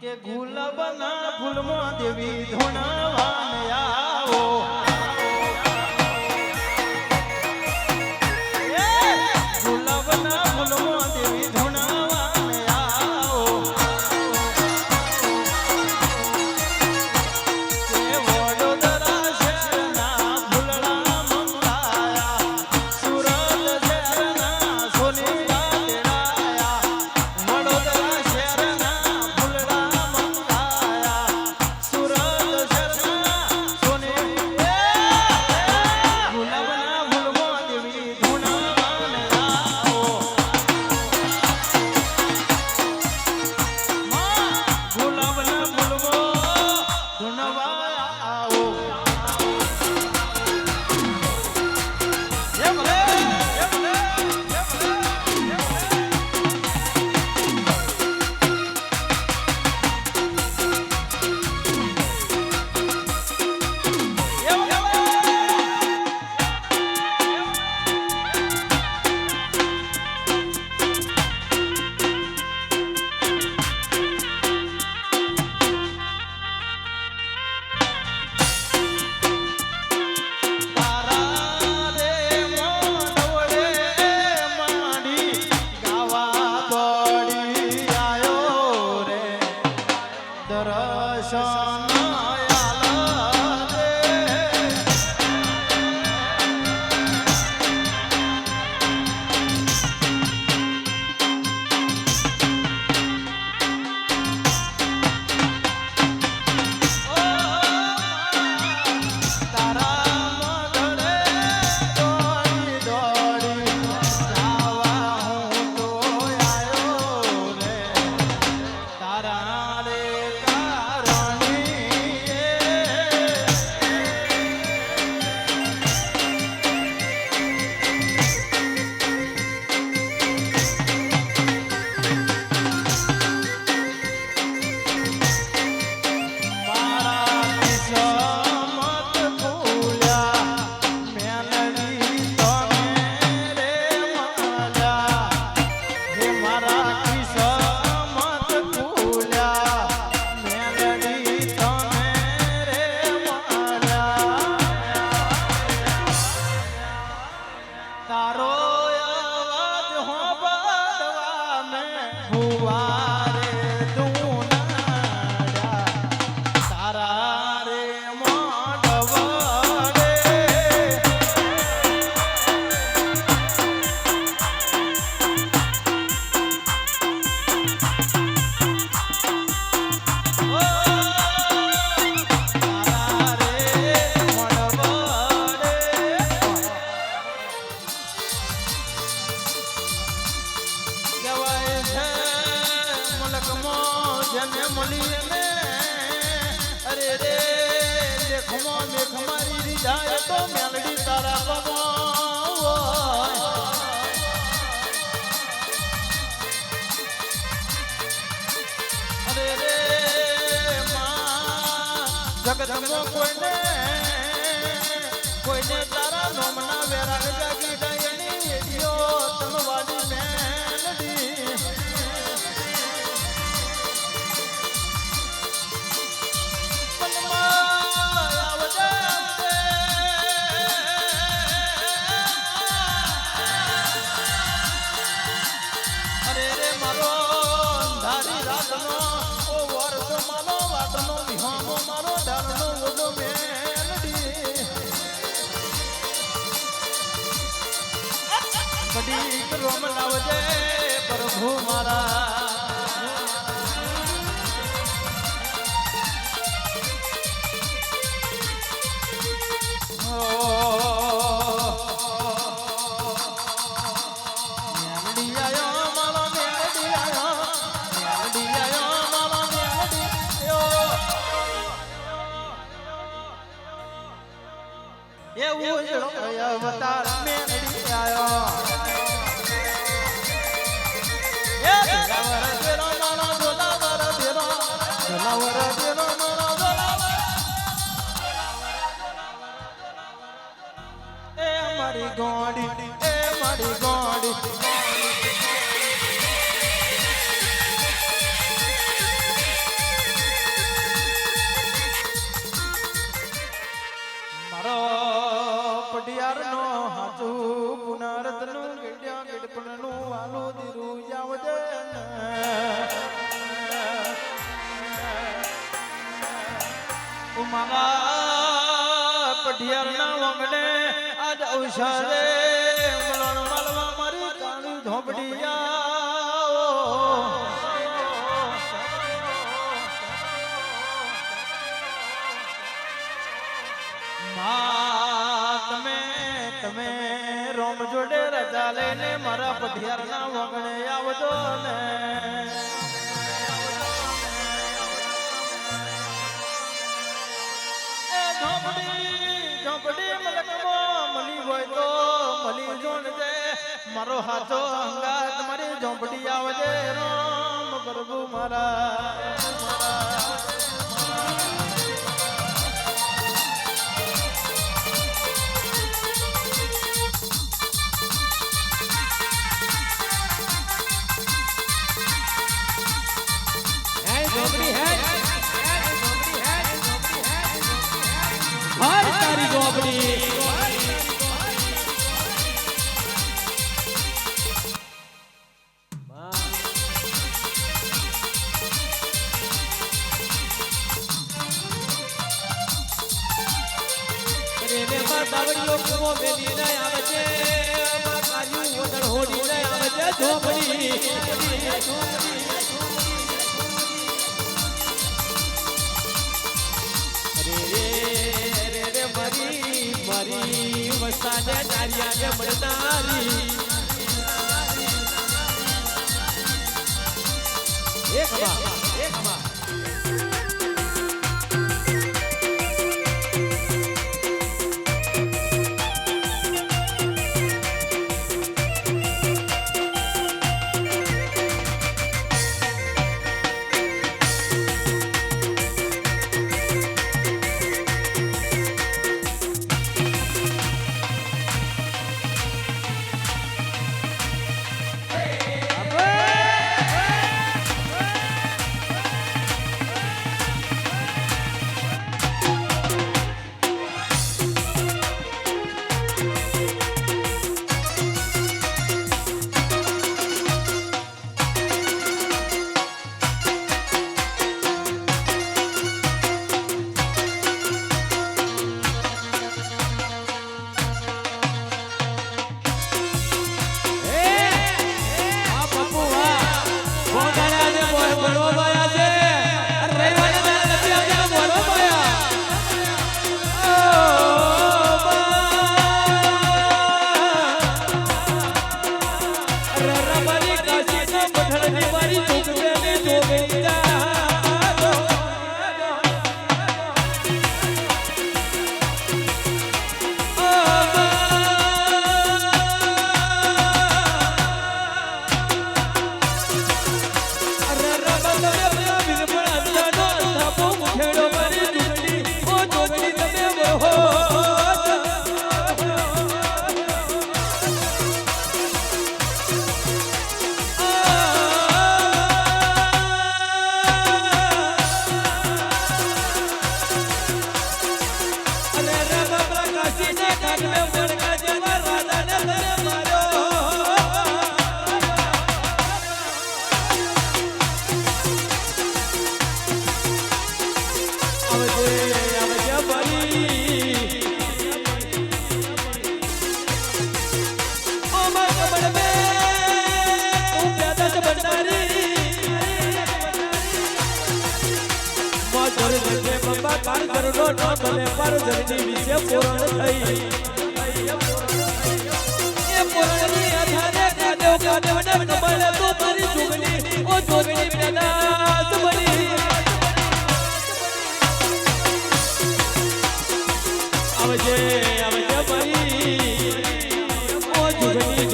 કે ગુલાબના ફૂલમાં દેવી ધોણાવાન આવો ગુલાબના ફૂલમાં દેવી ધોણાવાન આવો કે વડોદરા શહેરના ફૂલડા મંગાયા સુરત શહેરના સોની જગતમો કોઈને તારા નોમના વેરાગ જાગી ડાયની એડિયો તનવાડી મેલડી મનમાં આવજે અરે રે મારો અંધારી રાતનો ઓ વર્ષ માનો વાતનો વિહામો મારો ડાલનો ઓડો મેલડી કડી રોમ લાવજે પ્રભુ મારા અવતાર મેળડી આયો એ ઝલાવર દેરો માનો ઝલાવર દેરો માનો ઝલાવર એ મારી ગોડી મારા પઢિયારના વંગડે આજ અવસરે મલણ માલવા મારી કાળી ઝોપડિયા તમે રોમ જોડે રજા લઈને મારા પઢિયારના વગણે આવજો ને એ ઝોપડી મલકમાં મળી હોય તો મળી જોણજે મારો હાથો અંગાત મારી ઝોપડી આવજે રોમ પ્રભુ મારા તારી ઝોપડી દાવડીઓ કુવો બેલી ને આવે છે કાજુ વડળ હોડી ને આવે છે ઝોપડી મારી વસાને નારિયા કે મળનારી એક માં આવજે મારી ઓ જુગની